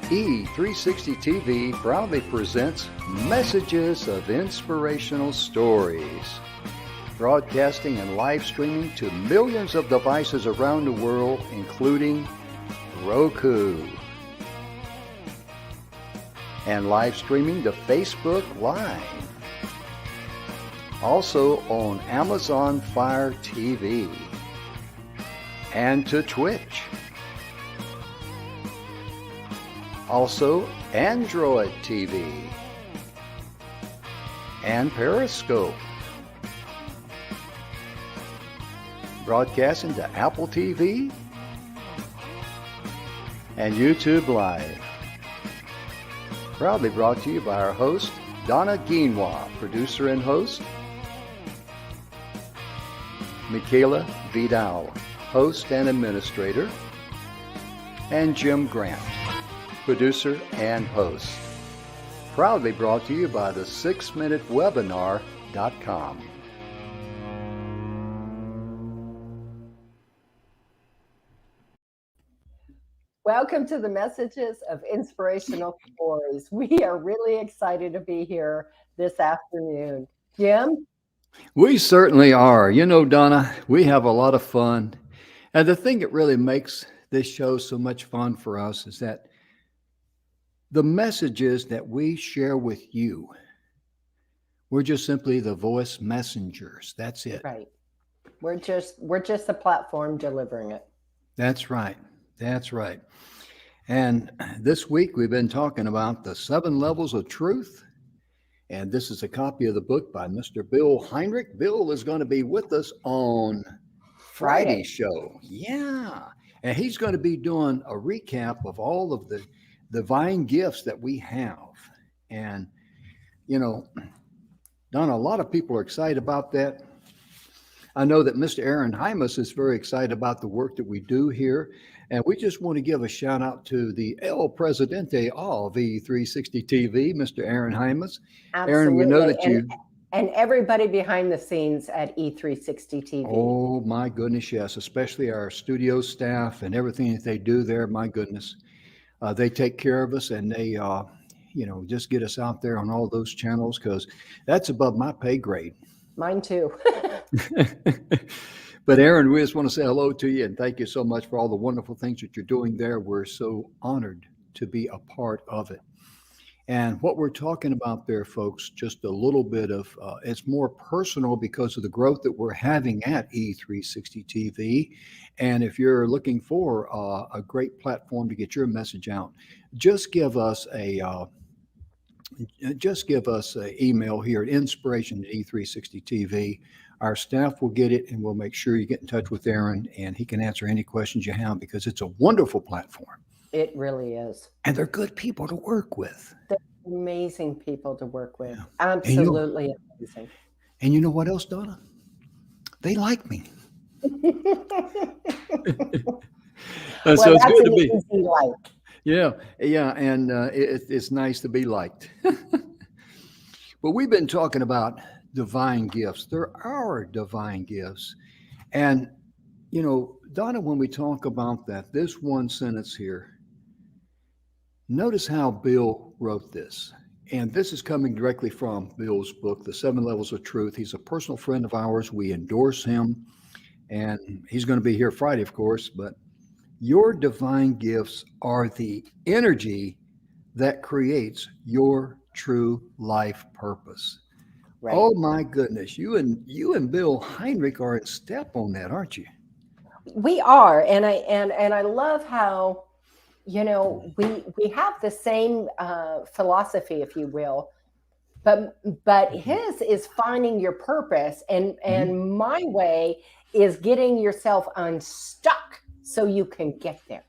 E360 TV proudly presents Messages of Inspirational Stories, broadcasting and live streaming to millions of devices around the world, including Roku, and live streaming to Facebook Live. Also on Amazon Fire TV and to Twitch. Also Android TV and Periscope. Broadcasting to Apple TV and YouTube Live. Proudly brought to you by our host, Donna, producer and host, Michaela Vidal, host and administrator, and Jim Grant, producer and host. Proudly brought to you by the 6minutewebinar.com. Welcome to the Messages of Inspirational Stories. We are really excited to be here this afternoon. Jim? We certainly are. You know, Donna, we have a lot of fun. And the thing that really makes this show so much fun for us is that the messages that we share with you, we're just simply the voice messengers. That's it. Right. We're just a platform delivering it. That's right. That's right. And this week we've been talking about the 7 levels of truth. And this is a copy of the book by Mr. Bill Heinrich. Bill is going to be with us on Friday's show. Yeah. And he's going to be doing a recap of all of the divine gifts that we have. And, you know, Donna, a lot of people are excited about that. I know that Mr. Aaron Hymas is very excited about the work that we do here. And we just want to give a shout out to the El Presidente of E360 TV, Mr. Aaron Hymas. Absolutely. Aaron, we know that and everybody behind the scenes at E360 TV. Oh, my goodness, yes. Especially our studio staff and everything that they do there. My goodness. They take care of us and they, just get us out there on all those channels because that's above my pay grade. Mine too. But Aaron, we just want to say hello to you and thank you so much for all the wonderful things that you're doing there. We're so honored to be a part of it. And what we're talking about there, folks, just a little bit of, it's more personal because of the growth that we're having at E360 TV. And if you're looking for a great platform to get your message out, just give us a email here at inspiration@E360TV. Our staff will get it and we'll make sure you get in touch with Aaron and he can answer any questions you have because it's a wonderful platform. It really is. And they're good people to work with. They're amazing people to work with. Yeah. Absolutely amazing. And you know what else, Donna? They like me. So it's good to be. Easy like. Yeah, and it's nice to be liked. But we've been talking about divine gifts. There are divine gifts. And, you know, Donna, when we talk about that, this one sentence here, notice how Bill wrote this. And this is coming directly from Bill's book, The 7 Levels of Truth. He's a personal friend of ours. We endorse him. And he's going to be here Friday, of course. But your divine gifts are the energy that creates your true life purpose. Right. Oh my goodness. You and Bill Heinrich are in step on that, aren't you? We are. And I love how, you know, we have the same philosophy, if you will, but his is finding your purpose and my way is getting yourself unstuck so you can get there.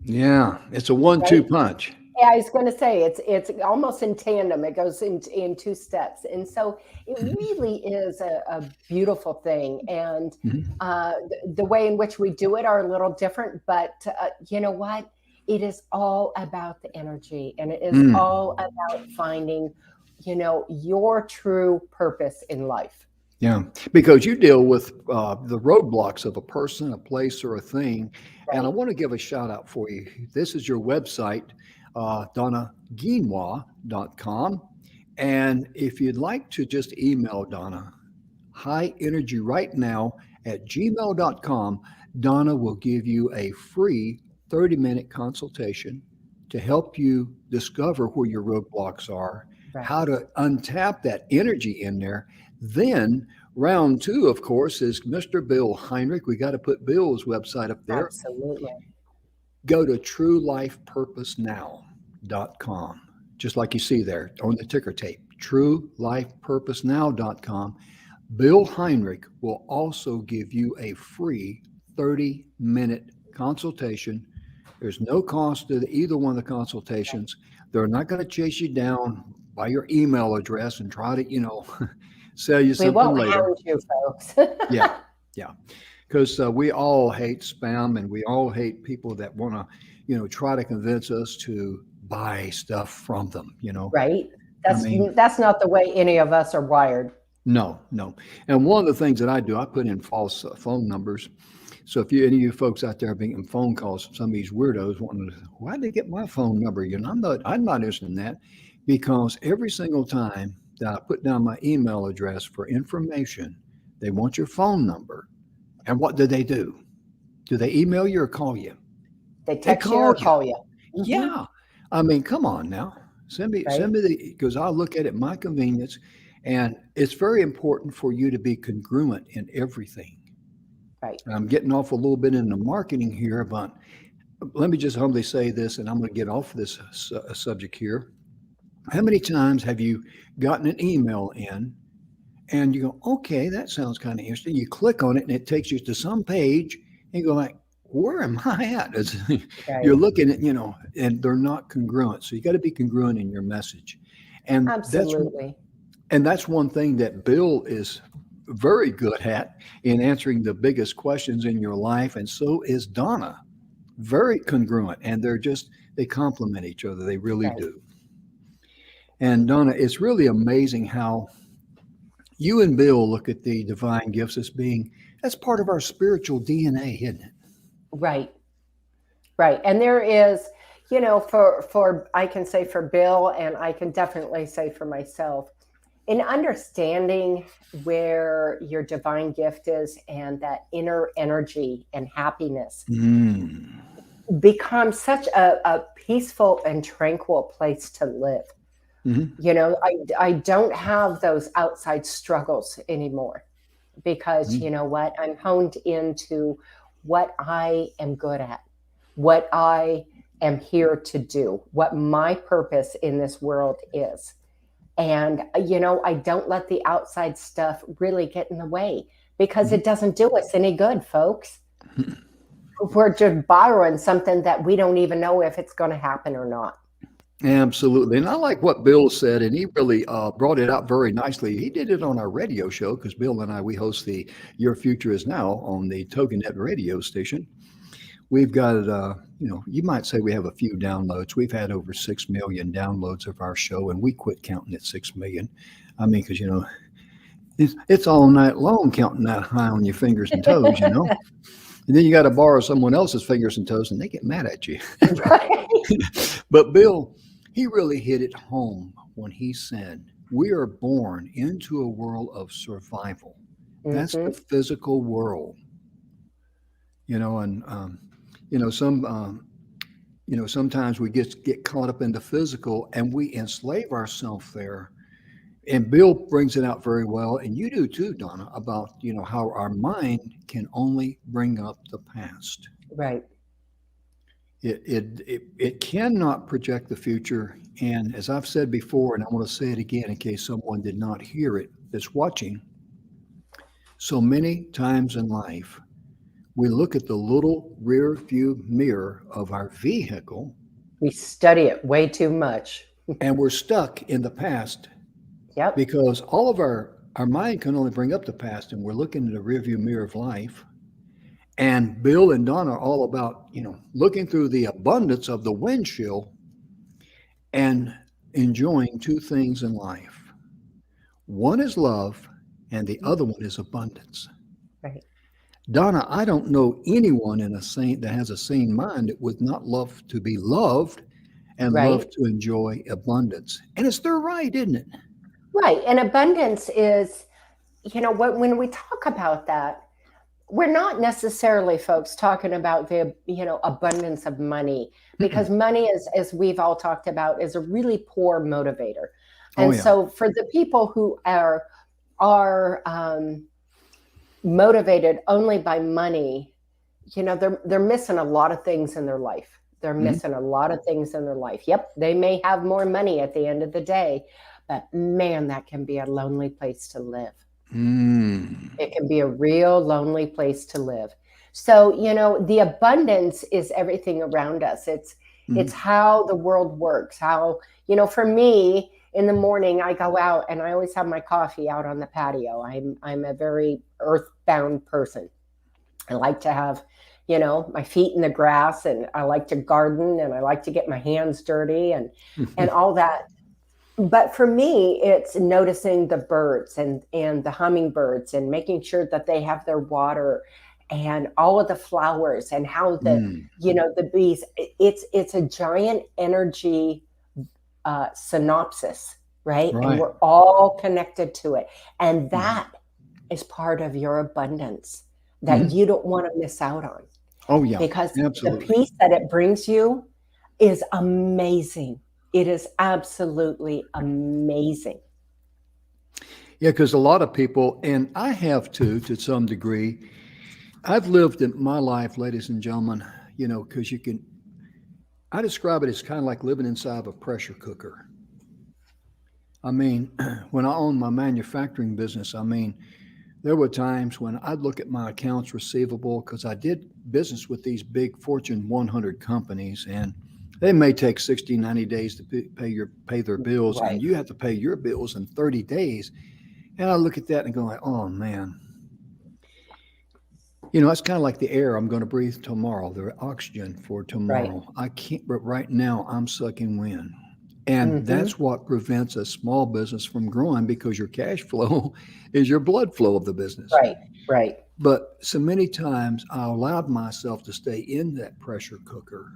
Yeah, it's a 1-2 punch. Yeah, I was going to say it's almost in tandem. It goes in 2 steps, and so it really is a beautiful thing. And the way in which we do it are a little different, but you know what? It is all about the energy, and it is all about finding, you know, your true purpose in life. Yeah, because you deal with the roadblocks of a person, a place, or a thing. Right. And I want to give a shout out for you. This is your website. DonnaGuinois.com. And if you'd like to just email Donna, highenergyrightnow@gmail.com, Donna will give you a free 30-minute consultation to help you discover where your roadblocks are, Right. how to untap that energy in there. Then round two, of course, is Mr. Bill Heinrich. We got to put Bill's website up there. Absolutely. Go to truelifepurposenow.com, just like you see there on the ticker tape, truelifepurposenow.com. Bill Heinrich will also give you a free 30-minute consultation. There's no cost to either one of the consultations. They're not going to chase you down by your email address and try to, sell you We something won't later. hound you, folks. Yeah, yeah. Because we all hate spam, and we all hate people that want to, try to convince us to buy stuff from them, Right? I mean, That's not the way any of us are wired. no, no. And one of the things that I do, I put in false phone numbers. So if any of you folks out there are getting phone calls from some of these weirdos wanting to, why did they get my phone number? I'm not interested in that, because every single time that I put down my email address for information, they want your phone number. And what do? Do they email you or call you? They text you or call you. Mhm. Yeah. I mean, come on now. Send me because I'll look at it at my convenience. And it's very important for you to be congruent in everything. Right. I'm getting off a little bit into marketing here, but let me just humbly say this, and I'm going to get off this subject here. How many times have you gotten an email in and you go, okay, that sounds kind of interesting. You click on it and it takes you to some page and you go like, where am I at? You're Right. looking at, and they're not congruent. So you got to be congruent in your message. And Absolutely. that's one thing that Bill is very good at in answering the biggest questions in your life. And so is Donna. Very congruent. And they complement each other. They really Right. do. And Donna, it's really amazing how you and Bill look at the divine gifts as that's part of our spiritual DNA, isn't it? Right. Right. And there is, for I can say for Bill, and I can definitely say for myself, in understanding where your divine gift is and that inner energy and happiness becomes such a peaceful and tranquil place to live. I don't have those outside struggles anymore because you know what? I'm honed into what I am good at, what I am here to do, what my purpose in this world is. And, I don't let the outside stuff really get in the way because it doesn't do us any good, folks. We're just borrowing something that we don't even know if it's going to happen or not. Absolutely. And I like what Bill said, and he really brought it out very nicely. He did it on our radio show because Bill and I, we host the Your Future Is Now on the TogiNet radio station. We've got, you might say we have a few downloads. We've had over 6 million downloads of our show, and we quit counting at 6 million. I mean, because, it's all night long counting that high on your fingers and toes, And then you got to borrow someone else's fingers and toes, and they get mad at you. Right. But Bill, he really hit it home when he said, we are born into a world of survival. That's the physical world. Sometimes we get caught up in the physical and we enslave ourselves there. And Bill brings it out very well, and you do too, Donna, about how our mind can only bring up the past. Right. It cannot project the future. And as I've said before, and I want to say it again in case someone did not hear it that's watching, so many times in life, we look at the little rear view mirror of our vehicle. We study it way too much. And we're stuck in the past. Yep. Because all of our mind can only bring up the past, and we're looking at the rear view mirror of life. And Bill and Donna are all about, looking through the abundance of the windshield and enjoying two things in life. One is love, and the other one is abundance. Right. Donna, I don't know anyone that has a sane mind that would not love to be loved and right, love to enjoy abundance. And it's their right, isn't it? right. And abundance is, when we talk about that, we're not necessarily, folks, talking about the abundance of money, because Mm-mm. money is, as we've all talked about, is a really poor motivator. Oh, And yeah. so for the people who are motivated only by money, they're missing a lot of things in their life. They're Mhm. missing a lot of things in their life. Yep, they may have more money at the end of the day, but man, that can be a lonely place to live. Mm. It can be a real lonely place to live. So, the abundance is everything around us. It's Mhm. how the world works. How, for me, in the morning I go out and I always have my coffee out on the patio. I'm a very earthbound person. I like to have, my feet in the grass, and I like to garden, and I like to get my hands dirty and all that. But for me, it's noticing the birds and the hummingbirds and making sure that they have their water and all of the flowers and how Mm. the bees. It's a giant energy synopsis, right? And Right. we're all connected to it, and Mhm. that is part of your abundance that Mhm. you don't want to miss out on, Oh, yeah. because the Absolutely. peace that it brings you is amazing. It is absolutely amazing. Yeah, because a lot of people, and I have too, to some degree, I've lived in my life, ladies and gentlemen, because I describe it as kind of like living inside of a pressure cooker. I mean, when I owned my manufacturing business, I mean, there were times when I'd look at my accounts receivable because I did business with these big Fortune 100 companies, and they may take 60, 90 days to pay their bills, and Right. you have to pay your bills in 30 days. And I look at that and go like, oh man, it's kind of like the air I'm going to breathe tomorrow, the oxygen for Right. tomorrow. I can't, but right now I'm sucking wind. And Hmm. that's what prevents a small business from growing because your cash flow is your blood flow of the business. Right. Right. But so many times I allowed myself to stay in that pressure cooker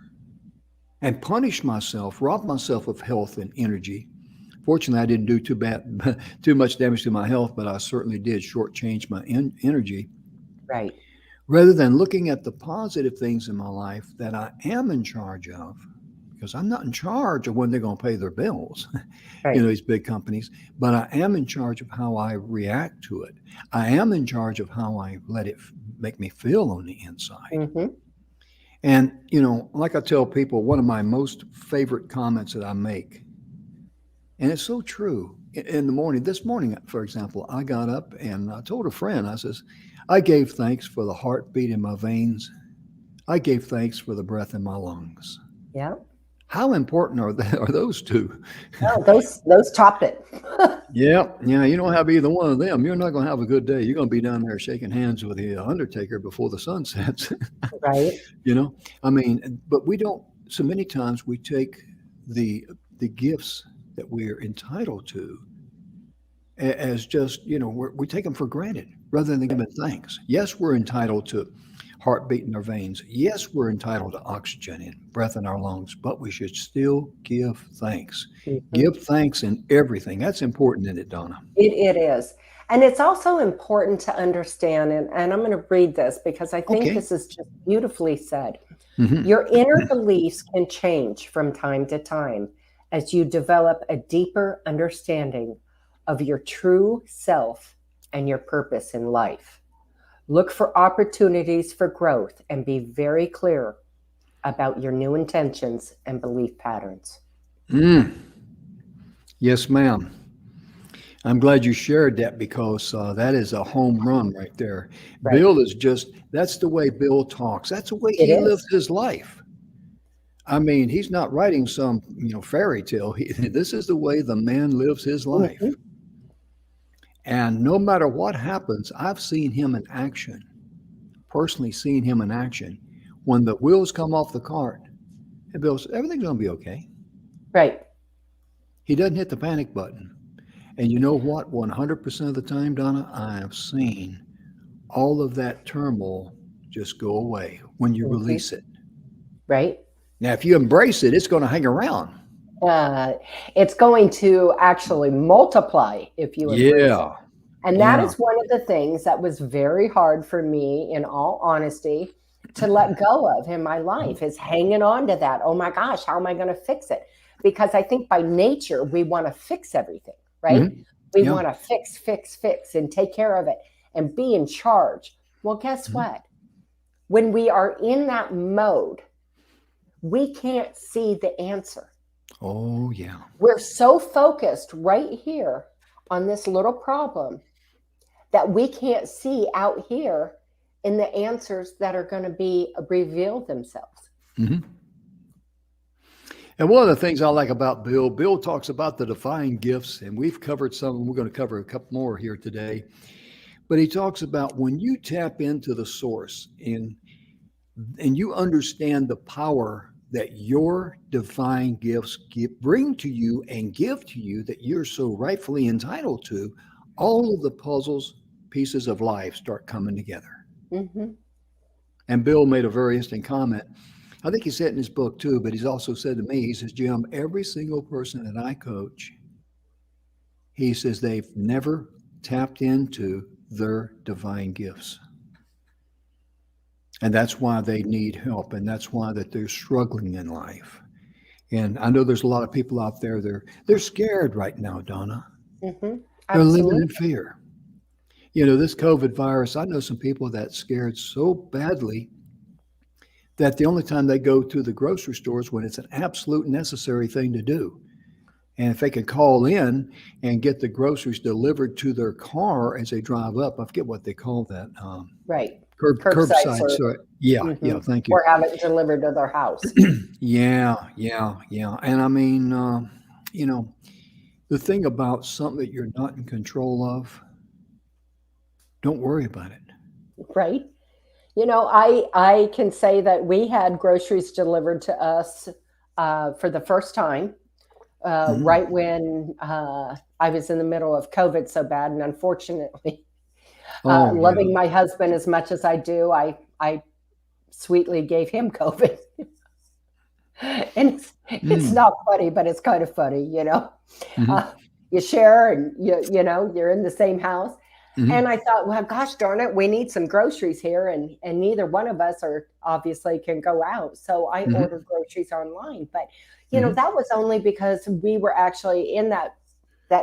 and punish myself, rob myself of health and energy. Fortunately, I didn't do too much damage to my health, but I certainly did shortchange my energy Right. rather than looking at the positive things in my life that I am in charge of, because I'm not in charge of when they're going to pay their bills, Right. these big companies, but I am in charge of how I react to it. I am in charge of how I let it make me feel on the inside. Hmm. And, like I tell people, one of my most favorite comments that I make, and it's so true, in the morning, this morning, for example, I got up and I told a friend, I says, I gave thanks for the heartbeat in my veins. I gave thanks for the breath in my lungs. Yeah. How important are those two? Oh, those top it. Yeah, yeah. You don't have either one of them, you're not going to have a good day. You're going to be down there shaking hands with the undertaker before the sun sets. Right. you know, I mean, but we don't. So many times we take the the gifts that we're entitled to as just we take them for granted rather than giving thanks. Yes, we're entitled to heartbeat in our veins. Yes, we're entitled to oxygen and breath in our lungs, but we should still give thanks. Hmm. Give thanks in everything. That's important, isn't it, Donna? It is. And it's also important to understand, and I'm going to read this because I think Okay. this is just beautifully said. Hmm. Your inner beliefs can change from time to time as you develop a deeper understanding of your true self and your purpose in life. Look for opportunities for growth and be very clear about your new intentions and belief patterns. Mm. Yes, ma'am. I'm glad you shared that because that is a home run right there. Right. Bill is that's the way Bill talks. That's the way It he lives is. his life. I mean, he's not writing some, fairy tale. This is the way the man lives his Mhm. life. And no matter what happens, I've seen him in action, personally seen him in action. When the wheels come off the cart, and Bill says, everything's going to be okay. Right. He doesn't hit the panic button. And you know what? 100% of the time, Donna, I have seen all of that turmoil just go away when you Mhm. release it. Right. Now, if you embrace it, it's going to hang around. Uh, it's going to actually multiply if you embrace it. Yeah. And that Yeah. is one of the things that was very hard for me, in all honesty, to let go of in my life, is hanging on to that. Oh my gosh, how am I going to fix it? Because I think by nature, we want to fix everything, right? Mhm. We Yeah. want to fix, and take care of it and be in charge. Well, guess Mhm. what? When we are in that mode, we can't see the answer. Oh, yeah. We're so focused right here on this little problem that we can't see out here in the answers that are going to be revealed themselves. Mhm. And one of the things I like about Bill, Bill talks about the divine gifts, and we've covered some, we're going to cover a couple more here today. But he talks about when you tap into the source and you understand the power that your divine gifts bring to you and give to you that you're so rightfully entitled to, all of the puzzles, pieces of life start coming together. Mm-hmm. And Bill made a very interesting comment. I think he said in his book too, but he's also said to me, he says, Jim, every single person that I coach, he says they've never tapped into their divine gifts. And that's why they need help. And that's why that they're struggling in life. And I know there's a lot of people out there, they're scared right now, Donna. Mm-hmm. They're living Absolutely. in fear. You know, this COVID virus, I know some people that scared so badly that the only time they go to the grocery stores when it's an absolute necessary thing to do. And if they can call in and get the groceries delivered to their car as they drive up, I forget what they call that. Right. Curbside Curbside. service. So yeah, Mm-hmm. yeah. Thank you. Or have it delivered to their house. Yeah, yeah, yeah. And I mean, you know, the thing about something that you're not in control of, don't worry about it. Right. I can say that we had groceries delivered to us for the first time Mhm. right when I was in the middle of COVID so bad. And unfortunately, Oh yeah. loving my husband as much as I do, I sweetly gave him COVID. And it's Mm. not funny, but it's kind of funny, Hmm. Uh, you share, and you're in the same house. And Hmm. I thought, well, gosh darn it, we need some groceries here, and neither one of us are obviously can go out. So I Hmm. ordered groceries online. But Hmm. that was only because we were actually in that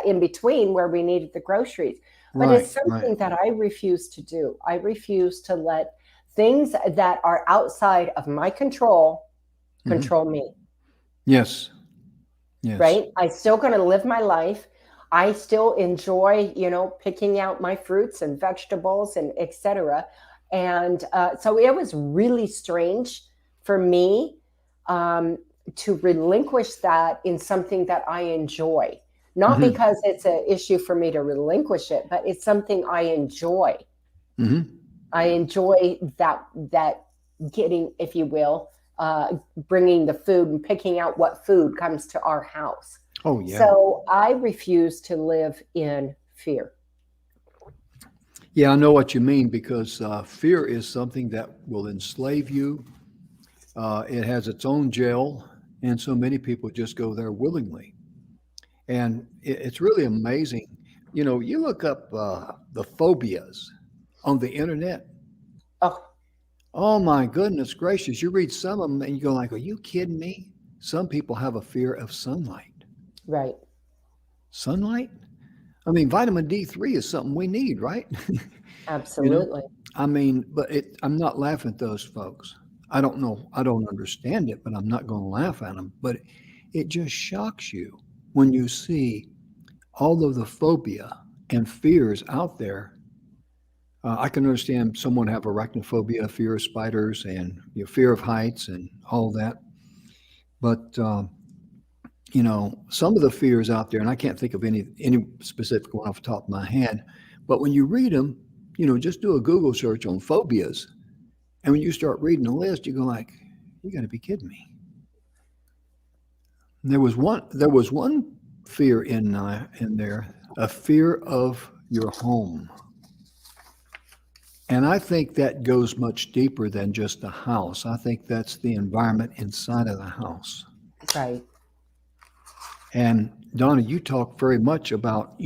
in between where we needed the groceries. But Right, it's right. something that I refuse to do. I refuse to let things that are outside of my Hmm. control me. Yes, yes. Right? I still going to live my life. I still enjoy, picking out my fruits and vegetables and etc. And so it was really strange for me to relinquish that in something that I enjoy. Not Hmm. because it's an issue for me to relinquish it, but it's something I enjoy. Hmm. I enjoy that getting, if you will, bringing the food and picking out what food comes to our house. Oh yeah. So I refuse to live in fear. Yeah, I know what you mean because fear is something that will enslave you. It has its own jail, and so many people just go there willingly. And it's really amazing. You know, you look up the phobias on the internet. Oh, Oh my goodness gracious! You read some of them and you go like, "Are you kidding me?" Some people have a fear of sunlight. right. Sunlight? I mean, vitamin D3 is something we need, right? You know, Absolutely. I mean, but I'm not laughing at those folks. I don't know. I don't understand it, but I'm not going to laugh at them. But it just shocks you when you see all of the phobia and fears out there. I can understand someone have arachnophobia, fear of spiders, and fear of heights, and all that. But some of the fears out there, and I can't think of any specific one off the top of my head. But when you read them, just do a Google search on phobias, and when you start reading the list, you go like, "You got to be kidding me." And there was one fear in there, a fear of your home. And I think that goes much deeper than just the house. I think that's the environment inside of the house. Right. And Donna, you talk very much about,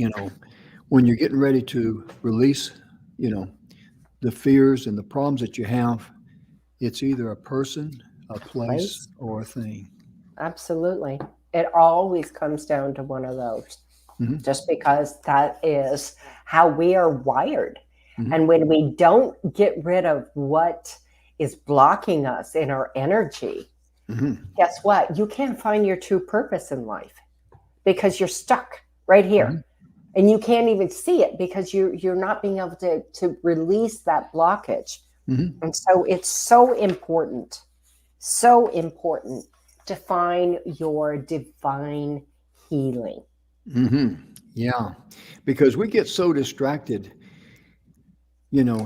when you're getting ready to release, you know, the fears and the problems that you have, it's either a person, a place, Place. or a thing. Absolutely. It always comes down to one of those, Hmm. just because that is how we are wired. Hmm. And when we don't get rid of what is blocking us in our energy, Hmm. guess what? You can't find your true purpose in life because you're stuck right here. Hmm. And you can't even see it because you're not being able to release that blockage. Hmm. And so it's so important to find your divine healing. Hmm. Yeah, because we get so distracted,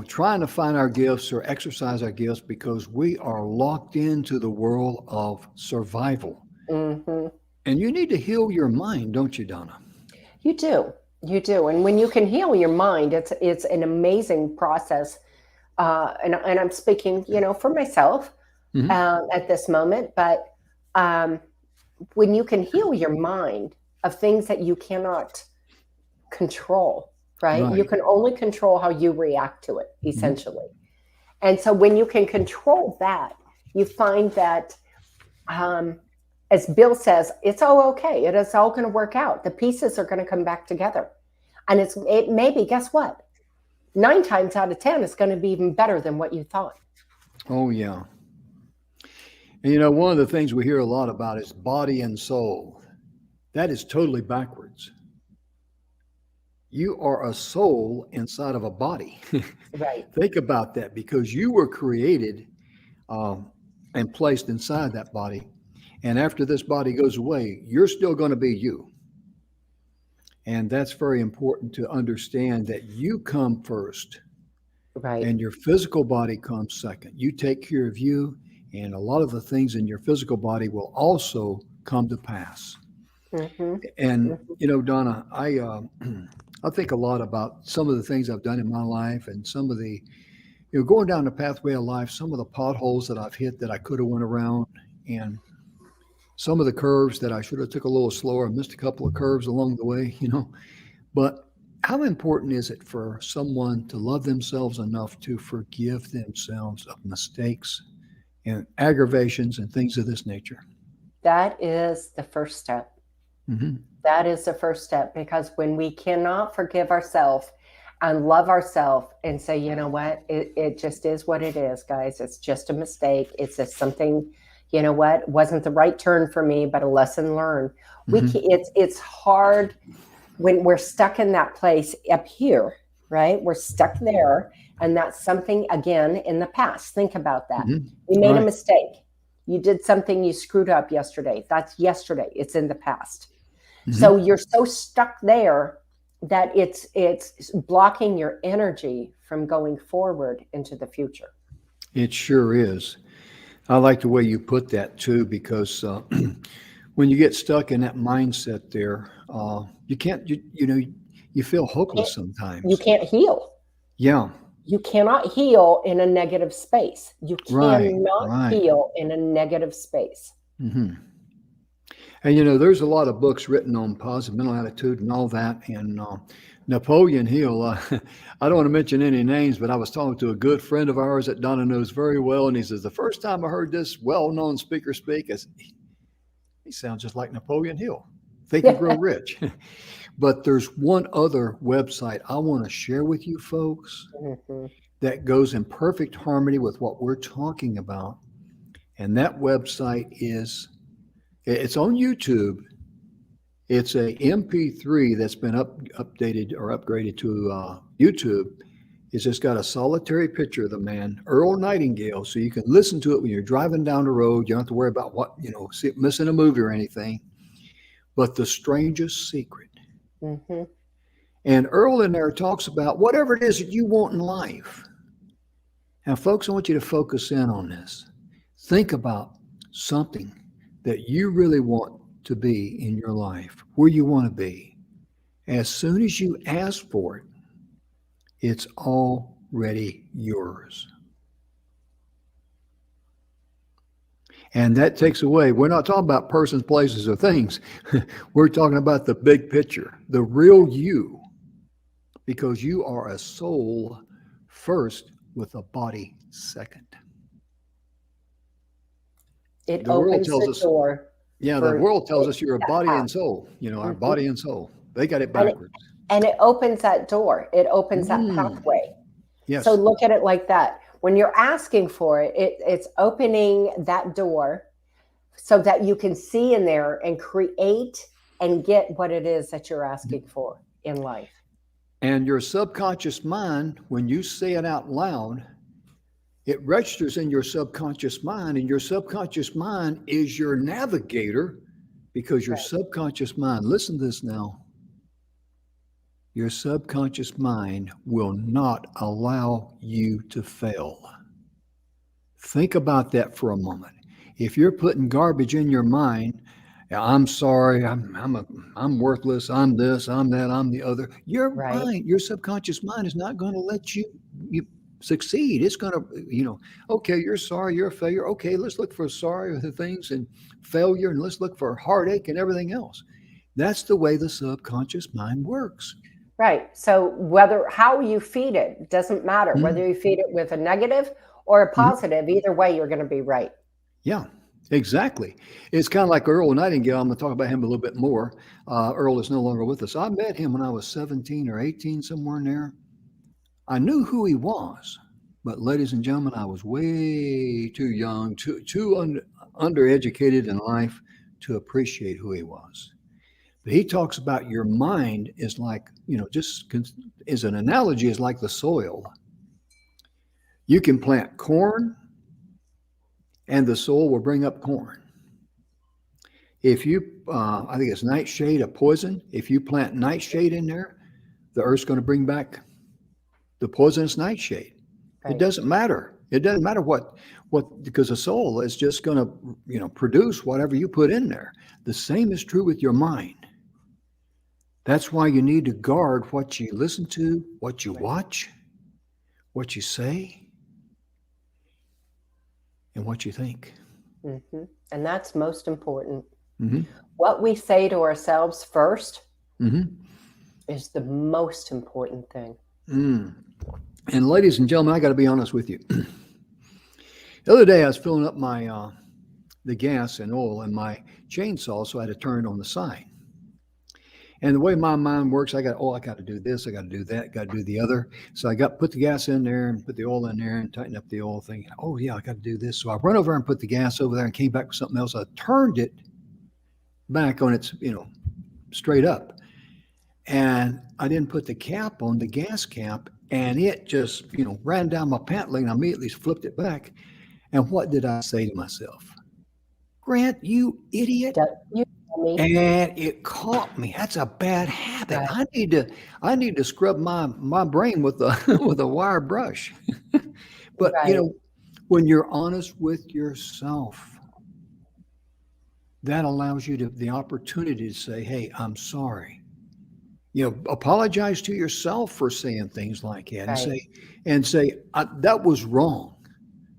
trying to find our gifts or exercise our gifts because we are locked into the world of survival. Hmm. And you need to heal your mind, don't you, Donna? You do, you do, and when you can heal your mind, it's an amazing process. And I'm speaking, for myself Hmm. at this moment, but um, when you can heal your mind of things that you cannot control, right? You Right. can only control how you react to it, Hmm. essentially. And so when you can control that, you find that, um, as Bill says, it's all okay. It is all going to work out. The pieces are going to come back together. And it maybe, guess what? 9 times out of 10, it's going to be even better than what you thought. Oh, yeah. And one of the things we hear a lot about is body and soul. That is totally backwards. You are a soul inside of a body. Right. Think about that because you were created um, and placed inside that body. And after this body goes away, you're still going to be you. And that's very important to understand that you come first Right. and your physical body comes second. You take care of you, and a lot of the things in your physical body will also come to pass. Mm-hmm. And Mm-hmm. Donna, I think a lot about some of the things I've done in my life, and some of the going down the pathway of life, some of the potholes that I've hit that I could have went around, and some of the curves that I should have took a little slower, missed a couple of curves along the way. But how important is it for someone to love themselves enough to forgive themselves of mistakes and aggravations and things of this nature? That is the first step. Hmm. That is the first step because when we cannot forgive ourselves and love ourselves and say, you know what, it just is what it is, guys. It's just a mistake. It's just something, what, wasn't the right turn for me, but a lesson learned. Hmm. It's hard when we're stuck in that place up here, right? We're stuck there. And that's something, again, in the past. Think about that. Hmm. You made a Right. mistake. You did something, you screwed up yesterday. That's yesterday. It's in the past. So Hmm. you're so stuck there that it's blocking your energy from going forward into the future. It sure is. I like the way you put that too, because when you get stuck in that mindset there, you can't, you feel hopeless You sometimes. can't heal. Yeah. You cannot heal in a negative space. You Right. cannot Right. heal in a negative space. Hmm. And there's a lot of books written on positive mental attitude and all that. And Napoleon Hill, I don't want to mention any names, but I was talking to a good friend of ours that Donna knows very well. And he says, the first time I heard this well known speaker speak, he sounds just like Napoleon Hill. Think and Grow Rich. But there's one other website I want to share with you folks Mhm. that goes in perfect harmony with what we're talking about. And that website it's on YouTube. It's a MP3 that's been updated or upgraded to YouTube. It's just got a solitary picture of the man, Earl Nightingale, so you can listen to it when you're driving down the road. You don't have to worry about missing a movie or anything. But the strangest secret. Mhm. And Earl in there talks about whatever it is that you want in life. Now, folks, I want you to focus in on this. Think about something that you really want to be in your life, where you want to be. As soon as you ask for it, it's all already yours. And that takes away, we're not talking about persons, places, or things. We're talking about the big picture, the real you, because you are a soul first with a body second. It The world opens tells the us, door yeah, the for world tells us you're a that body path. and soul, our Hmm. body and soul. They got it And it, backwards. and it opens that door. It opens that Mm, pathway. So yes. look at it like that. When you're asking for it, it's opening that door so that you can see in there and create and get what it is that you're asking for in life. And your subconscious mind, when you say it out loud, it registers in your subconscious mind, and your subconscious mind is your navigator because your Right. subconscious mind, listen to this now, your subconscious mind will not allow you to fail. Think about that for a moment. If you're putting garbage in your mind, I'm sorry, I'm worthless, I'm this, I'm that, I'm the other. Your Right. mind, your subconscious mind is not going to let you succeed. It's going to, okay, you're sorry, you're a failure. Okay, let's look for sorry things and failure, and let's look for heartache and everything else. That's the way the subconscious mind works. Right. So whether how you feed it doesn't matter. Mhm, Whether you feed it with a negative or a mhm. positive, either way, you're going to be right. Yeah, exactly. It's kind of like Earl Nightingale. I'm going to talk about him a little bit more. Earl is no longer with us. I met him when I was 17 or 18, somewhere in there. I knew who he was, but ladies and gentlemen, I was way too young, too undereducated in life to appreciate who he was. But he talks about your mind is like, just as an analogy, is like the soil. You can plant corn, and the soil will bring up corn. If you, I think it's nightshade, a poison. If you plant nightshade in there, the earth's going to bring back the poisonous nightshade. It Right. doesn't matter. It doesn't matter because the soul is just going to, produce whatever you put in there. The same is true with your mind. That's why you need to guard what you listen to, what you Right. watch, what you say, and what you think. Hmm. And that's most important. Hmm. What we say to ourselves first Hmm. is the most important thing. Mm. And ladies and gentlemen, I got to be honest with you. The other day, I was filling up my the gas and oil in my chainsaw, so I had to turn it on the side. And the way my mind works, I got to do this, I got to do that, got to do the other. So I got put the gas in there and put the oil in there and tighten up the oil thing. Oh yeah, I got to do this. So I run over and put the gas over there and came back with something else. I turned it back on its, straight up, and I didn't put the cap on the gas cap, and it just, ran down my pant leg, and I immediately flipped it back. And what did I say to myself? Grant, you idiot. Don't you tell me? And it caught me. That's a bad habit. Right. I need to scrub my brain with a with a wire brush. But Right. when you're honest with yourself, that allows you the opportunity to say, "Hey, I'm sorry." Apologize to yourself for saying things like that, and Right. say, that was wrong.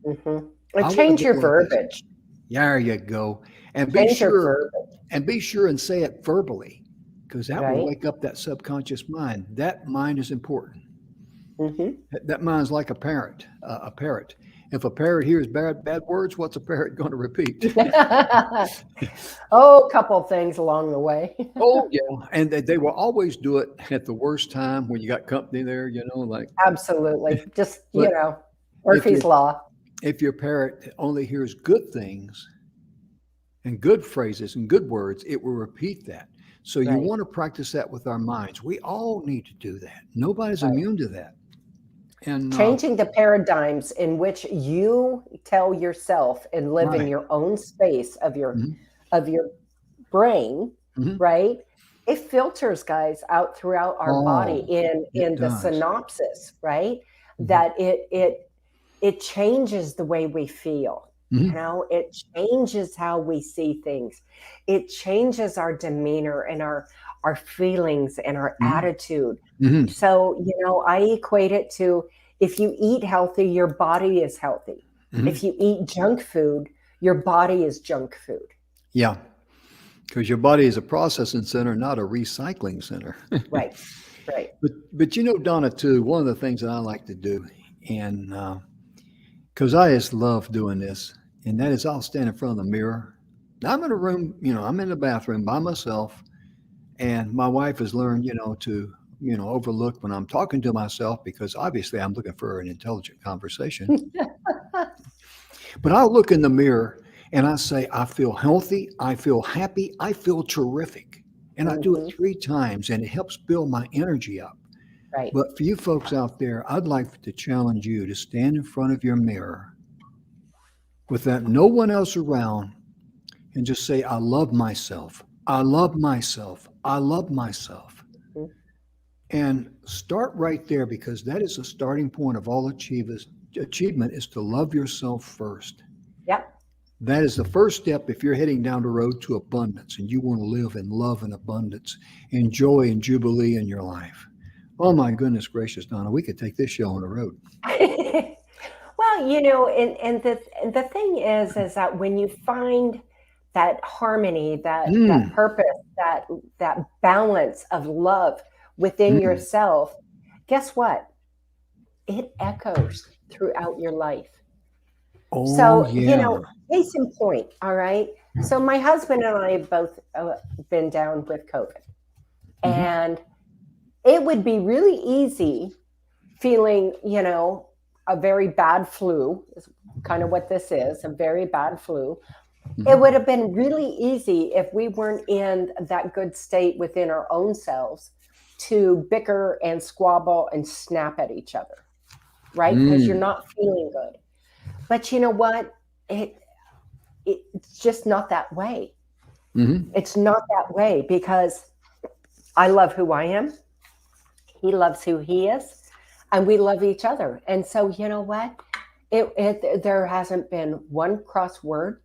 Hmm. And I want change to your go like this. verbiage. There you go. And be Change your sure verbiage. and say it verbally, because that will Right. wake up that subconscious mind. That mind is important. Hmm. That mind's like a parrot. A parrot. If a parrot hears bad words, what's a parrot going to repeat? Oh, a couple things along the way. Oh yeah, and they will always do it at the worst time when you got company there. Like. Absolutely. Just, But if your Murphy's Law. if your parrot only hears good things and good phrases and good words, it will repeat that. So you Right. want to practice that with our minds. We all need to do that. Nobody's Right. immune to that. And Changing the paradigms in which you tell yourself and live in right. your own space Mhm. of your brain, Mhm. right? It filters, guys, out throughout our body Oh, it in the does. synopsis, right? Mhm. That it changes the way we feel. Mhm. It changes how we see things. It changes our demeanor and our feelings and our Mhm. attitude. Mhm. So, I equate it to If you eat healthy, your body is healthy. Mhm. If you eat junk food, your body is junk food. Yeah, because your body is a processing center, not a recycling center. Right, right. But you know, Donna, too, one of the things that I like to do, and because I just love doing this, and that is I'll stand in front of the mirror. Now, I'm in a room, I'm in the bathroom by myself, and my wife has learned, to overlook when I'm talking to myself because obviously I'm looking for an intelligent conversation. But I'll look in the mirror and I say, I feel healthy, I feel happy, I feel terrific. And I do it Hmm. 3 times and it helps build my energy up. Right. But for you folks out there, I'd like to challenge you to stand in front of your mirror with that no one else around and just say, I love myself. I love myself. I love myself. Mhm. And start right there because that is the starting point of all achievement is to love yourself first. Yep. That is the first step if you're heading down the road to abundance and you want to live in love and abundance and joy and jubilee in your life. Oh my goodness gracious, Donna, we could take this show on the road. Well, and the thing is that when you find that harmony, that Mm, purpose, that balance of love within mm. yourself, guess what? It echoes throughout your life. Oh, So, yeah. case in point, all right. So my husband and I have both been down with COVID, Hmm. and it would be really easy feeling, a very bad flu is kind of what this is, a very bad flu. It would Hmm. have been really easy if we weren't in that good state within our own selves to bicker and squabble and snap at each other, right? Because you're Mm. not feeling good. But you know what? It it's just not that way. Hmm. It's not that way because I love who I am. He loves who he is, and we love each other. And so, you know what? There hasn't been one cross word.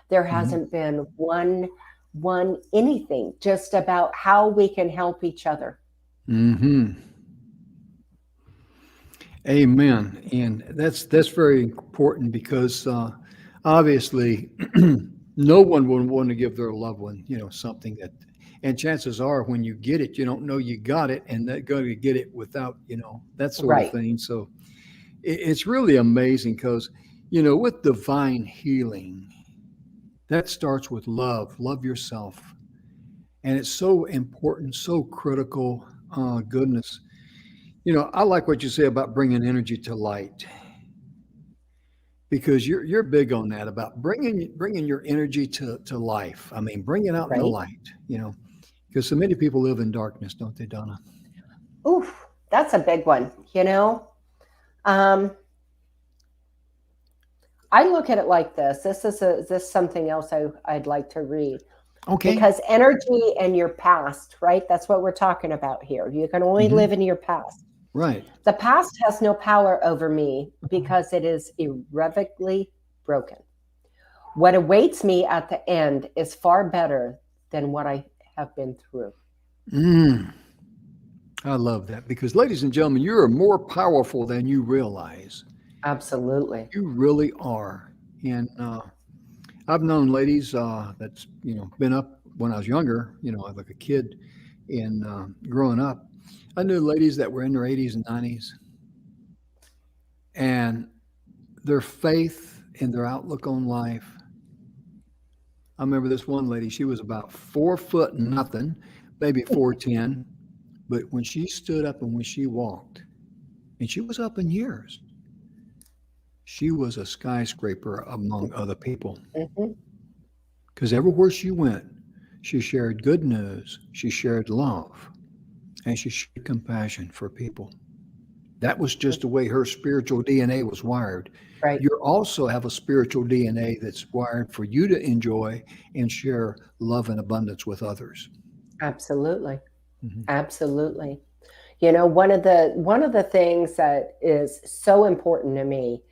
There Hmm. hasn't been one anything. Just about how we can help each other. Hmm. Amen. And that's very important because obviously no one would want to give their loved one, something that, and chances are when you get it, you don't know you got it, and they're going to get it without, that sort of Right. thing. So it's really amazing because, with divine healing, that starts with love. Love yourself, and it's so important, so critical. Goodness, I like what you say about bringing energy to light because you're big on that about bringing your energy to life. I mean, bring it out in the Right. light. Because so many people live in darkness, don't they, Donna? Oof, that's a big one. Um, I look at it like this. This is something else I'd like to read. Okay. Because energy and your past, right? That's what we're talking about here. You can only Hmm. live in your past. Right. The past has no power over me because it is irrevocably broken. What awaits me at the end is far better than what I have been through. Mm, I love that because, ladies and gentlemen, you are more powerful than you realize. Absolutely. You really are. And I've known ladies that's been up when I was younger. Like a kid, and growing up, I knew ladies that were in their 80s and 90s, and their faith and their outlook on life. I remember this one lady. She was about 4 foot nothing, maybe 4'10", but when she stood up and when she walked, and she was up in years, she was a skyscraper among other people. Hmm. Because everywhere she went, she shared good news, she shared love, and she shared compassion for people. That was just the way her spiritual DNA was wired. Right. You also have a spiritual DNA that's wired for you to enjoy and share love and abundance with others. Absolutely. Mhm. Absolutely. One of the things that is so important to me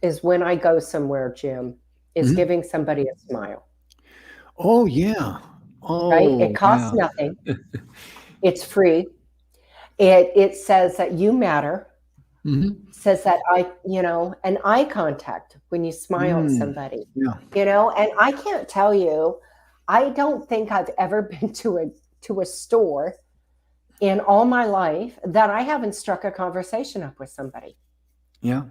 is when I go somewhere, Jim, is Mhm. giving somebody a smile, Oh, yeah. right? It Oh, costs yeah. nothing. It's free. It says that you matter. Hmm. says that an eye contact when you smile at Mm. somebody, Yeah. and I can't tell you, I don't think I've ever been to a store in all my life that I haven't struck a conversation up with somebody. Yeah.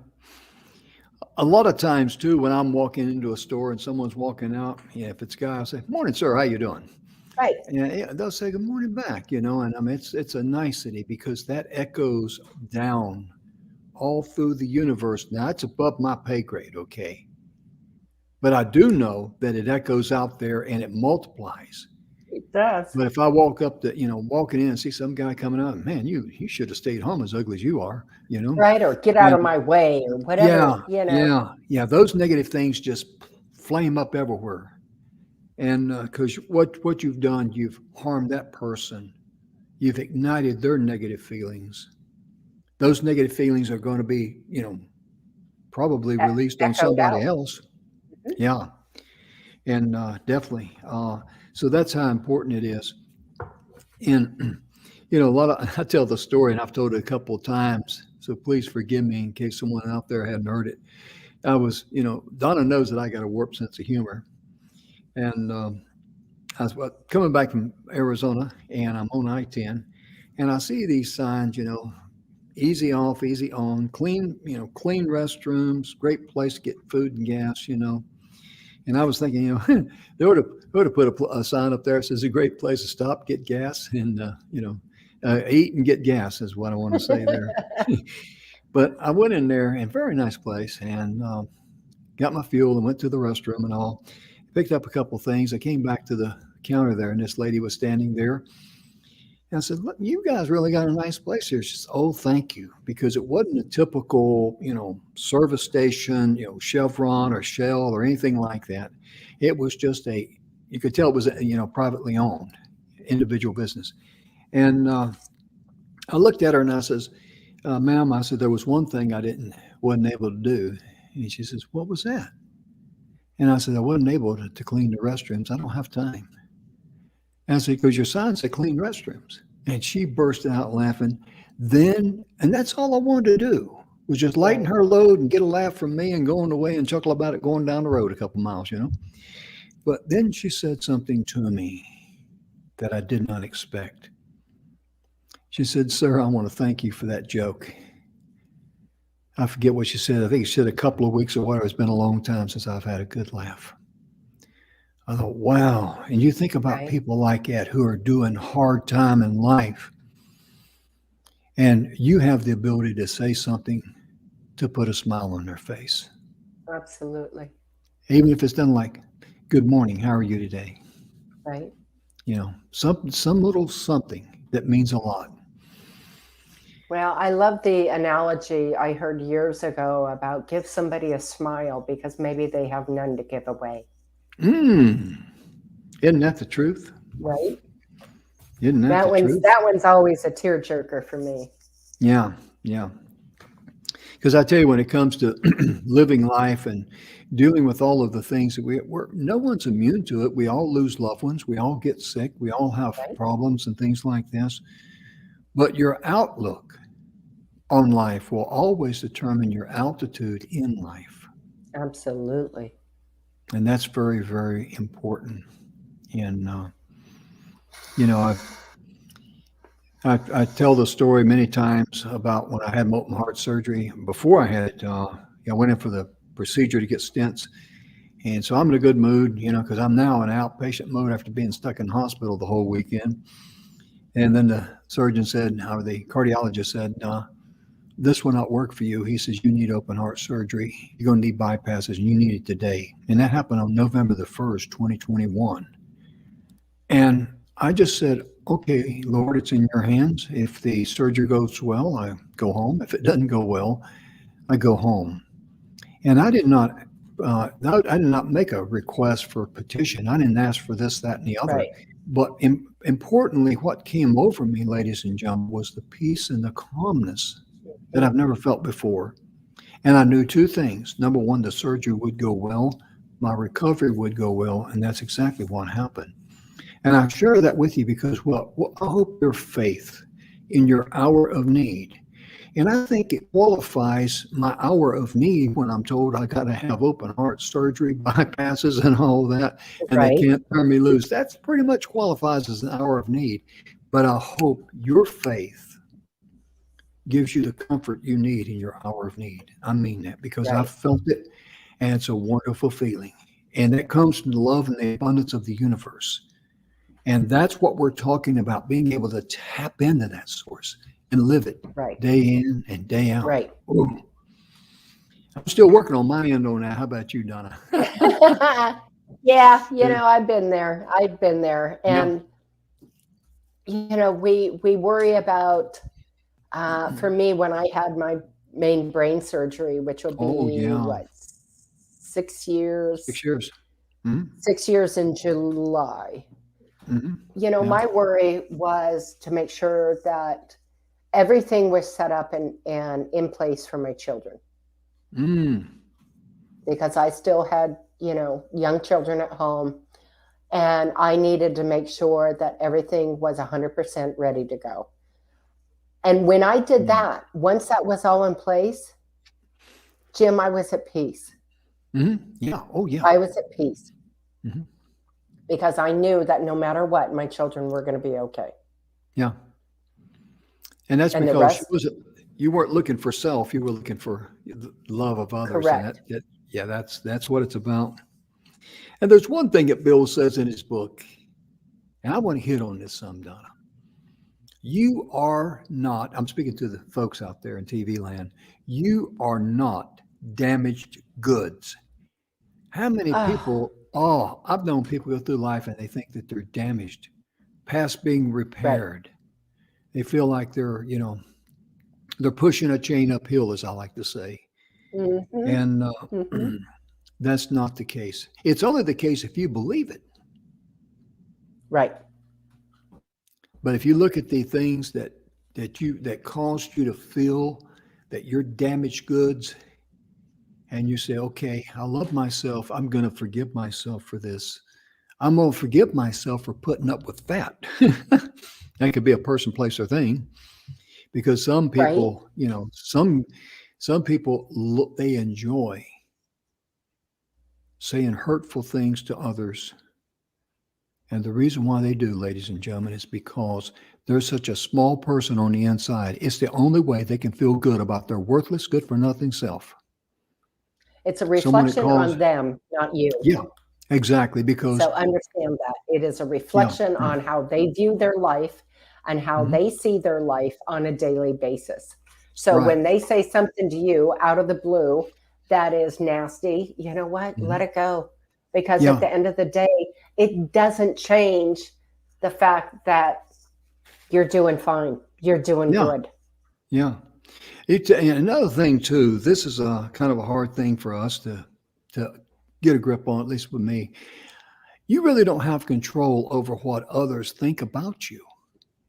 A lot of times too, when I'm walking into a store and someone's walking out, yeah, if it's a guy, I'll say, "Morning, sir. How you doing?" Right. And yeah, they'll say, "Good morning back." And I mean, it's a nicety because that echoes down all through the universe. Now, it's above my pay grade, okay, but I do know that it echoes out there and it multiplies. It does. But if I walk up to, walking in and see some guy coming out, man, you should have stayed home as ugly as you are, Right. Or get out and of my way or whatever, yeah, yeah, yeah. Those negative things just flame up everywhere. And because what you've done, you've harmed that person. You've ignited their negative feelings. Those negative feelings are going to be, probably released on echoed somebody out. else. Mhm. Yeah, and definitely. So that's how important it is. And a lot of I tell the story, and I've told it a couple of times. So please forgive me in case someone out there hadn't heard it. I was, Donna knows that I got a warped sense of humor, and I was coming back from Arizona, and I'm on I-10, and I see these signs, easy off, easy on, clean, clean restrooms, great place to get food and gas. And I was thinking, they would have put a sign up there that says a great place to stop, get gas, and eat and get gas is what I want to say there. But I went in there, and very nice place, and got my fuel and went to the restroom and all. Picked up a couple of things. I came back to the counter there, and this lady was standing there. And I said, "Look, you guys really got a nice place here." She said, "Oh, thank you," because it wasn't a typical, service station, Chevron or Shell or anything like that. It was just you could tell it was, privately owned, individual business. And I looked at her and I says, "Ma'am," I said, "there was one thing I wasn't able to do." And she says, "What was that?" And I said, "I wasn't able to clean the restrooms. I don't have time." And I said, "Because your son said clean restrooms." And she burst out laughing. And that's all I wanted to do was just lighten Right. her load and get a laugh from me and going away and chuckle about it going down the road a couple miles. But then she said something to me that I did not expect. She said, "Sir, I want to thank you for that joke." I forget what she said. I think she said a couple of weeks or whatever. It's been a long time since I've had a good laugh. I thought, wow. And you think about Right. people like that who are doing hard time in life, and you have the ability to say something to put a smile on their face. Absolutely. Even if it's done like, "Good morning, how are you today?" Right. Some little something that means a lot. Well, I love the analogy I heard years ago about give somebody a smile because maybe they have none to give away. Mm. Isn't that the truth? Right. Isn't that That the one's truth? that one's always a tearjerker for me. Yeah, yeah. Because I tell you, when it comes to living life and dealing with all of the things that no one's immune to it. We all lose loved ones. We all get sick. We all have Right. problems and things like this. But your outlook on life will always determine your altitude in life. Absolutely. And that's very, very important. And, you know, I tell the story many times about when I had open heart surgery. Before I had it, I went in for the procedure to get stents. And so I'm in a good mood, because I'm now in outpatient mode after being stuck in hospital the whole weekend. And then the surgeon said, or the cardiologist said, "This will not work for you." He says, "You need open heart surgery. You're going to need bypasses, and you need it today." And that happened on November the 1st, 2021. And I just said, "Okay, Lord, it's in your hands. If the surgery goes well, I go home. If it doesn't go well, I go home." And I did not make a request for a petition. I didn't ask for this, that, and the other. Right. But importantly, what came over me, ladies and gentlemen, was the peace and the calmness that I've never felt before. And I knew two things. Number one, the surgery would go well, my recovery would go well, and that's exactly what happened. And I share that with you because, well, I hope your faith in your hour of need And I think it qualifies my hour of need when I'm told I got to have open heart surgery, bypasses, and all that, and they Right. can't turn me loose. That's pretty much qualifies as an hour of need. But I hope your faith gives you the comfort you need in your hour of need. I mean that because I've Right. felt it, and it's a wonderful feeling. And that comes from the love and the abundance of the universe. And that's what we're talking about, being able to tap into that source and live it Right. day in and day out. Right. Ooh. I'm still working on my end on that. How about you, Donna? Yeah, Yeah. I've been there. I've been there. Yeah. And we worry about for me when I had my main brain surgery, which will Oh, be yeah. what, 6 years, 6 years. Hmm. 6 years in July. Hmm. Yeah. My worry was to make sure that everything was set up and in place for my children Mm. because I still had, young children at home, and I needed to make sure that everything was 100% ready to go. And when I did Mm. that, once that was all in place, Jim, I was at peace. Hmm. Yeah. Oh, yeah. I was at peace Hmm. because I knew that no matter what, my children were going to be okay. Yeah. And that's And the because rest, you weren't looking for self, you were looking for the love of others. And correct. yeah, that's what it's about. And there's one thing that Bill says in his book, and I want to hit on this some, Donna. You are not, I'm speaking to the folks out there in TV land, you are not damaged goods. How many Oh, people, I've known people go through life and they think that they're damaged, past being right. repaired. They feel like they're pushing a chain uphill, as I like to say. Mm-hmm. And Mm-hmm. that's not the case. It's only the case if you believe it. Right. But if you look at the things that caused you to feel that you're damaged goods, and you say, okay, I love myself. I'm going to forgive myself for this. I'm going to forgive myself for putting up with that. That could be a person, place, or thing. Because some Right. people, some people they enjoy saying hurtful things to others. And the reason why they do, ladies and gentlemen, is because they're such a small person on the inside. It's the only way they can feel good about their worthless, good for nothing self. It's a Someone that reflection calls, on them, not you. yeah, exactly. Because, So understand that it is a yeah, reflection on how they view their life and how mhm, they see their life on a daily basis. So right. when they say something to you out of the blue that is nasty, you know what? Mhm, Let it go. Because at yeah, the end of the day, it doesn't change the fact that you're doing fine. You're doing yeah, good. yeah. And another thing too, this is a kind of a hard thing for us to get a grip on, at least with me. You really don't have control over what others think about you.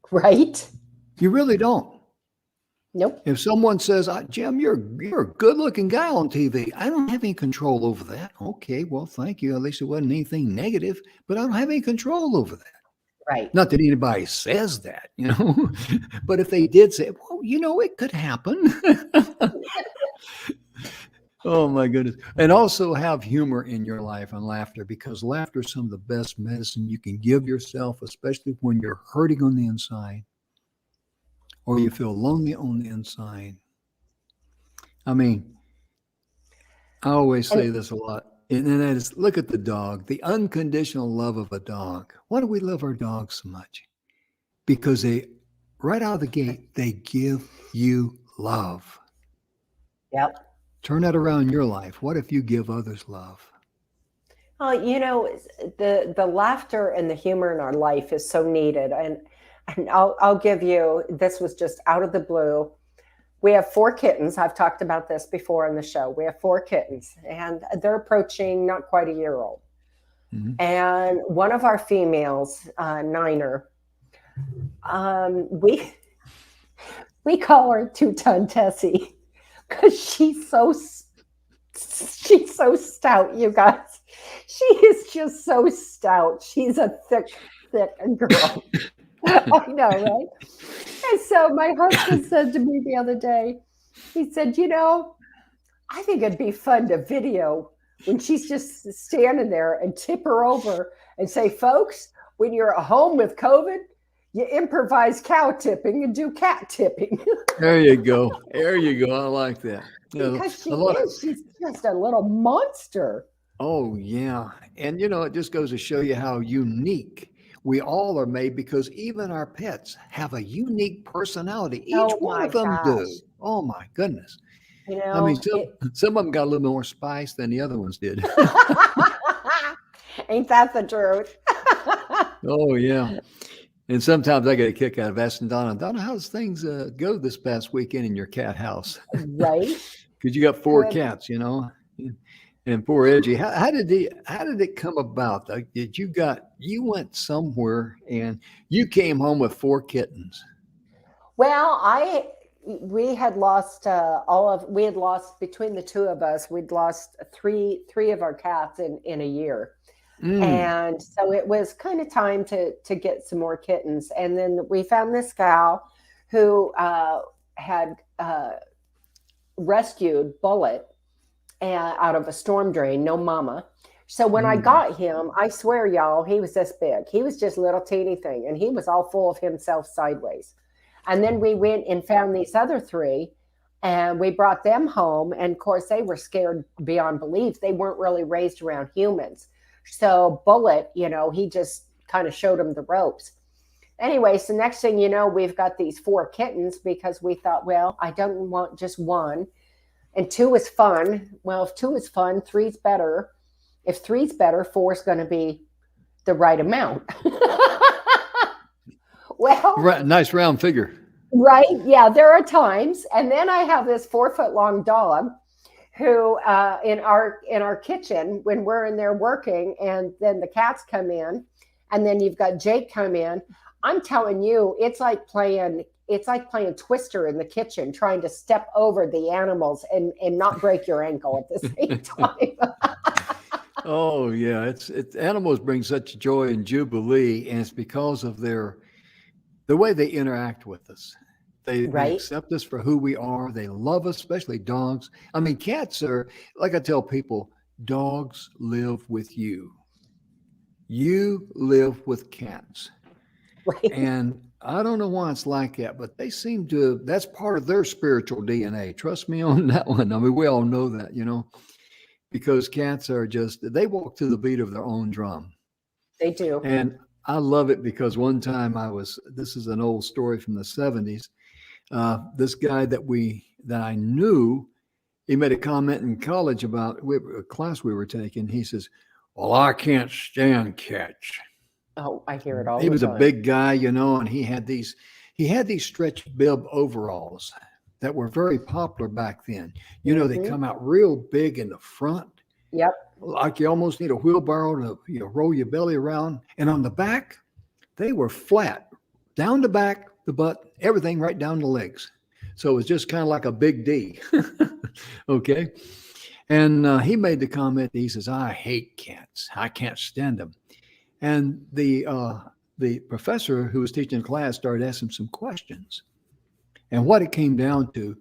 Right? You really don't. Nope. If someone says, "Jim, you're a good-looking guy on TV," I don't have any control over that. Okay, well, thank you. At least it wasn't anything negative, but I don't have any control over that. Right. Not that anybody says that. But if they did say, well, it could happen. Oh my goodness. And also have humor in your life and laughter, because laughter is some of the best medicine you can give yourself, especially when you're hurting on the inside or you feel lonely on the inside. I mean, I always And say this a lot, and that is look at the dog, the unconditional love of a dog. Why do we love our dogs so much? Because right out of the gate, they give you love. yep. Turn that around in your life. What if you give others love? Well, the laughter and the humor in our life is so needed, and I'll give you, this was just out of the blue. We have 4 kittens. I've talked about this before on the show. We have 4 kittens, and they're approaching not quite a year old. Mhm. And one of our females, Niner, we we call her Two-Ton Tessie because she's so stout, you guys. She is just so stout. She's a thick girl. I know, right? So my husband said to me the other day, he said, I think it'd be fun to video when she's just standing there and tip her over and say, folks, when you're at home with COVID, you improvise cow tipping and do cat tipping. There you go. There you go. I like that. Because she's just a little monster. Oh, yeah. And, it just goes to show you how unique we all are made, because even our pets have a unique personality. Each one of them do. Oh, my goodness. I mean, some of them got a little more spice than the other ones did. Ain't that the truth? Oh, yeah. And sometimes I get a kick out of asking Donna, how's things go this past weekend in your cat house? Right. Because you got 4 cats, and poor Edgy. How did it come about? You went somewhere and you came home with 4 kittens? Well, we had lost between the 2 of us, we'd lost three of our cats in a year. And so it was kind of time to get some more kittens. And then we found this gal who had rescued Bullet out of a storm drain, no mama. So when I got him, I swear, y'all, he was this big. He was just a little teeny thing, and he was all full of himself sideways. And then we went and found these other 3, and we brought them home. And of course, they were scared beyond belief. They weren't really raised around humans. So Bullet, he just kind of showed them the ropes. Anyway, so next thing you know, we've got these 4 kittens, because we thought, well, I don't want just 1. And 2 is fun. Well, if 2 is fun, 3's better. If 3's better, 4's going to be the right amount. Well, right, nice round figure. Right. Yeah, there are times. And then I have this 4-foot-long dog who in our kitchen, when we're in there working, and then the cats come in, and then you've got Jake come in. I'm telling you, it's like playing Twister in the kitchen, trying to step over the animals and not break your ankle at the same time. Oh yeah, it's animals bring such joy and jubilee, and it's because of the way they interact with us. They accept us for who we are. They love us, especially dogs. I mean, cats are, like I tell people, dogs live with you. You live with cats. Right. And I don't know why it's like that, but they seem to, that's part of their spiritual DNA. Trust me on that one. I mean, we all know that, because cats are they walk to the beat of their own drum. They do. And I love it, because one time this is an old story from the 70s. This guy that I knew, he made a comment in college about a class we were taking. He says, well, I can't stand cats. Oh, I hear it all. He was a big guy, and he had these stretch bib overalls that were very popular back then. They come out real big in the front. Yep. Like you almost need a wheelbarrow to roll your belly around. And on the back, they were flat, down the back, the butt, everything right down the legs. So it was just kind of like a big D. Okay. And he made the comment, he says, I hate cats. I can't stand them. And the professor who was teaching the class started asking some questions. And what it came down to,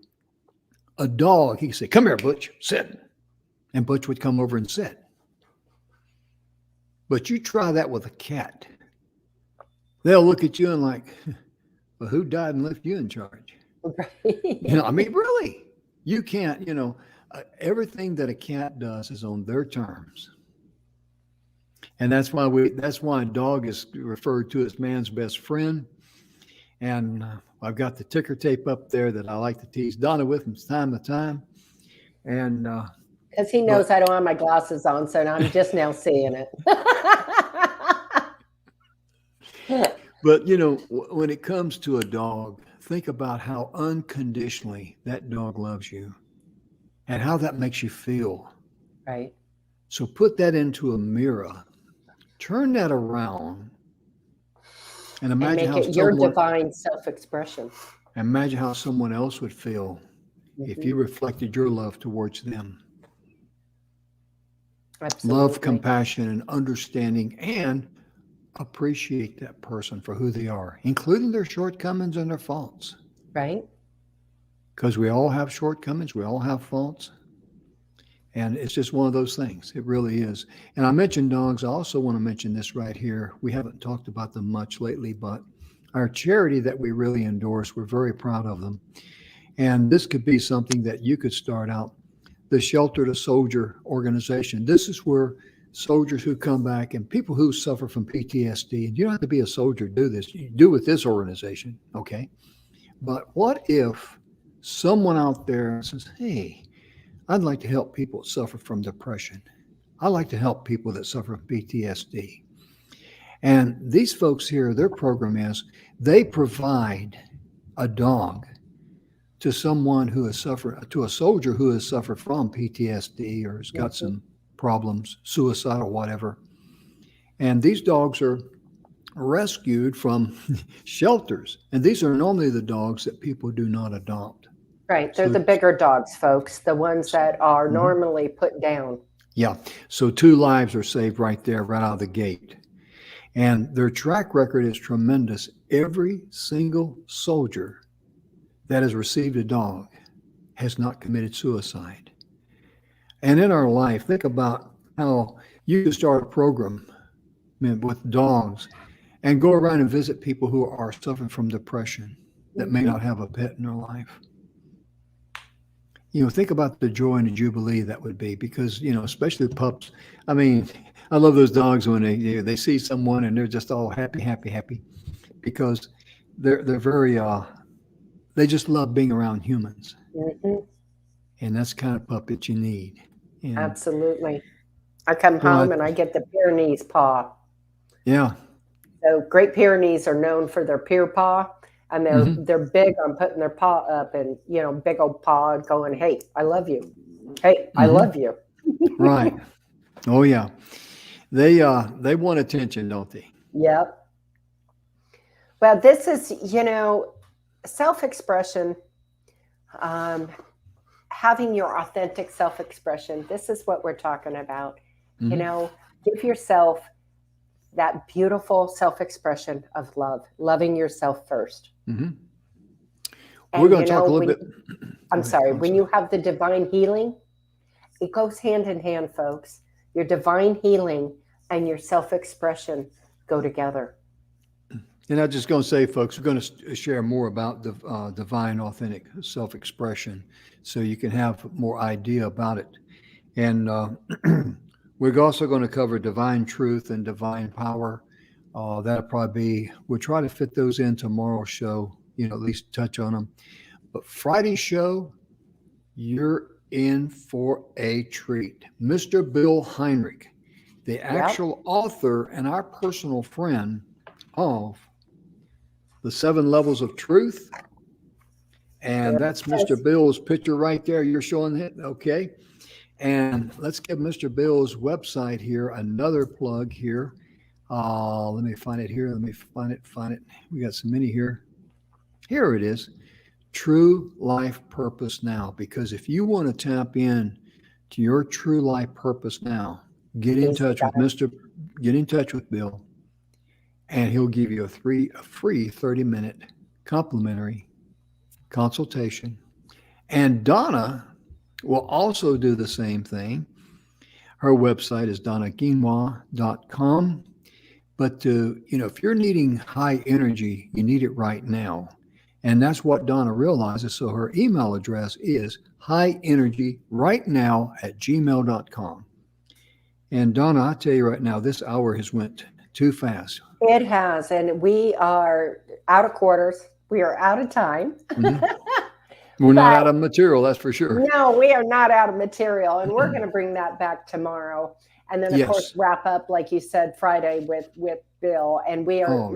a dog, he could say, come here, Butch, sit. And Butch would come over and sit. But you try that with a cat. They'll look at you and like, well, who died and left you in charge? Right. I mean, really, you can't, everything that a cat does is on their terms. And that's why a dog is referred to as man's best friend. And I've got the ticker tape up there that I like to tease Donna with from time to time. And because he knows I don't have my glasses on, so now I'm just now seeing it. But when it comes to a dog, think about how unconditionally that dog loves you and how that makes you feel. Right. So put that into a mirror, turn that around, and imagine and make it your divine self-expression. Imagine how someone else would feel if you reflected your love towards them. Absolutely. Love, compassion, and understanding, and appreciate that person for who they are, including their shortcomings and their faults. Right. Because we all have shortcomings, we all have faults. And it's just one of those things. It really is. And I mentioned dogs. I also want to mention this right here. We haven't talked about them much lately, but our charity that we really endorse, we're very proud of them. And this could be something that you could start out. The Shelter to Soldier organization. This is where soldiers who come back and people who suffer from PTSD, and you don't have to be a soldier to do this. You do with this organization, okay? But what if someone out there says, hey, I'd like to help people that suffer from depression. I like to help people that suffer from PTSD. And these folks here, their program is they provide a dog to someone who has suffered, to a soldier who has suffered from PTSD or has got some problems, suicide or whatever. And these dogs are rescued from shelters. And these are normally the dogs that people do not adopt. Right. They're the bigger dogs, folks, the ones that are normally put down. Yeah. So 2 lives are saved right there, right out of the gate. And their track record is tremendous. Every single soldier that has received a dog has not committed suicide. And in our life, think about how you can start a program with dogs and go around and visit people who are suffering from depression that may not have a pet in their life. Think about the joy and the jubilee that would be because, especially pups. I mean, I love those dogs when they see someone and they're just all happy, happy, happy because they're very, they just love being around humans. And that's the kind of pup that you need. And, Absolutely. I come home and I get the Pyrenees paw. Yeah. So Great Pyrenees are known for their pure paw. And they're big on putting their paw up and, big old paw and going, hey, I love you. Hey, I love you. Right. Oh, yeah. They want attention, don't they? Yep. Well, this is, self-expression, having your authentic self-expression. This is what we're talking about. Give yourself that beautiful self-expression of love, loving yourself first. We're going to talk a little bit. I'm sorry. When you have the divine healing, it goes hand in hand, folks. Your divine healing and your self-expression go together. And I'm just going to say, folks, we're going to share more about the divine, authentic self-expression so you can have more idea about it. And we're also going to cover divine truth and divine power. That'll probably be, we'll try to fit those in tomorrow's show, at least touch on them. But Friday's show, you're in for a treat. Mr. Bill Heinrich, the actual author and our personal friend of The 7 Levels of Truth. And that's Mr. Bill's picture right there. You're showing it. Okay. And let's give Mr. Bill's website here another plug here. Let me find it here. Let me find it. We got so many here. Here it is. True Life Purpose Now. Because if you want to tap in to your true life purpose now, get in touch with Bill, and he'll give you a free 30-minute complimentary consultation. And Donna will also do the same thing. Her website is donnaguinois.com. But if you're needing high energy, you need it right now. And that's what Donna realizes. So her email address is highenergyrightnow@gmail.com. And Donna, I tell you right now, this hour has went too fast. It has. And we are out of quarters. We are out of time. We're not out of material, that's for sure. No, we are not out of material. And we're going to bring that back tomorrow. And then, of course, wrap up, like you said, Friday with Bill. And we are,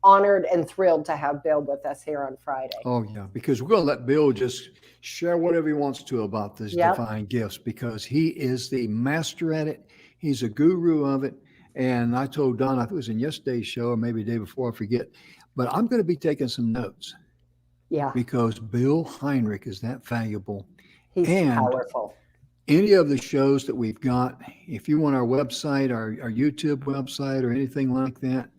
honored and thrilled to have Bill with us here on Friday. Oh, yeah, because we're going to let Bill just share whatever he wants to about this divine gifts, because he is the master at it. He's a guru of it. And I told Donna, it was in yesterday's show or maybe the day before, I forget, but I'm going to be taking some notes. Yeah. Because Bill Heinrich is that valuable. He's powerful. any of the shows that we've got, if you want our website, our YouTube website, or anything like that,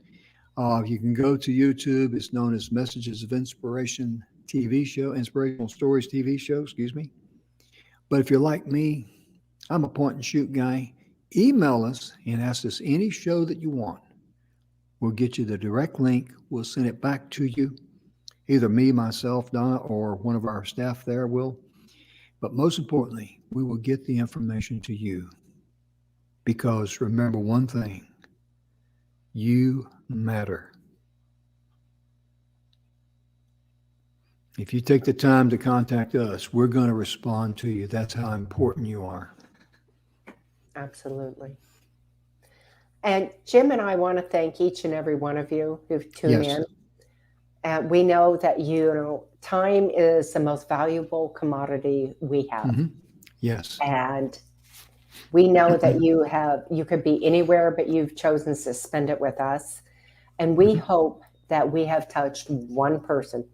you can go to YouTube. It's known as Messages of Inspiration TV show, Inspirational Stories TV show, excuse me. But if you're like me, I'm a point and shoot guy. Email us and ask us any show that you want. We'll get you the direct link. We'll send it back to you. Either me, myself, Donna, or one of our staff there will. But most importantly, we will get the information to you. Because remember one thing, you matter. If you take the time to contact us, we're going to respond to you. That's how important you are. Absolutely. And Jim and I want to thank each and every one of you who've tuned in. And we know that, time is the most valuable commodity we have. Mm-hmm. Yes. And we know that you could be anywhere, but you've chosen to spend it with us. And we hope that we have touched one person,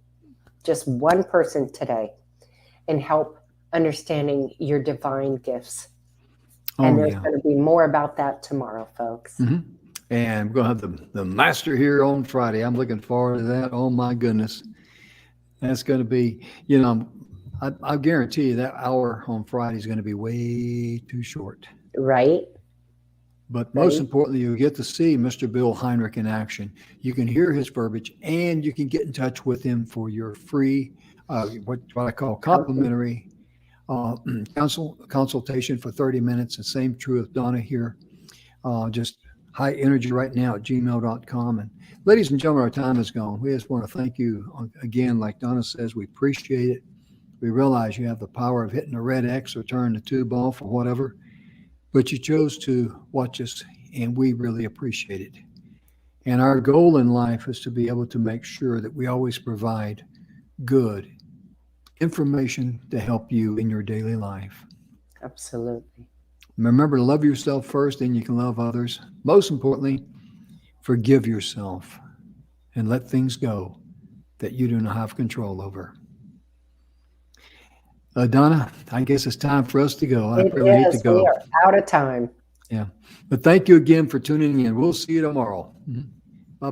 just one person today, and help understanding your divine gifts. And there's going to be more about that tomorrow, folks. Mm-hmm. And we're going to have the master here on Friday. I'm looking forward to that. Oh, my goodness. That's going to be, I guarantee you that hour on Friday is going to be way too short. Right. But most importantly, you get to see Mr. Bill Heinrich in action. You can hear his verbiage, and you can get in touch with him for your free, what I call complimentary consultation for 30 minutes. The same true with Donna here. Just high energy right now at gmail.com. And ladies and gentlemen, our time is gone. We just want to thank you again. Like Donna says, we appreciate it. We realize you have the power of hitting a red X or turning the tube off or whatever, but you chose to watch us, and we really appreciate it. And our goal in life is to be able to make sure that we always provide good information to help you in your daily life. Absolutely. Remember to love yourself first, then you can love others. Most importantly, forgive yourself and let things go that you do not have control over. Donna, I guess it's time for us to go. I really hate to go. We are out of time. Yeah. But thank you again for tuning in. We'll see you tomorrow. Mm-hmm.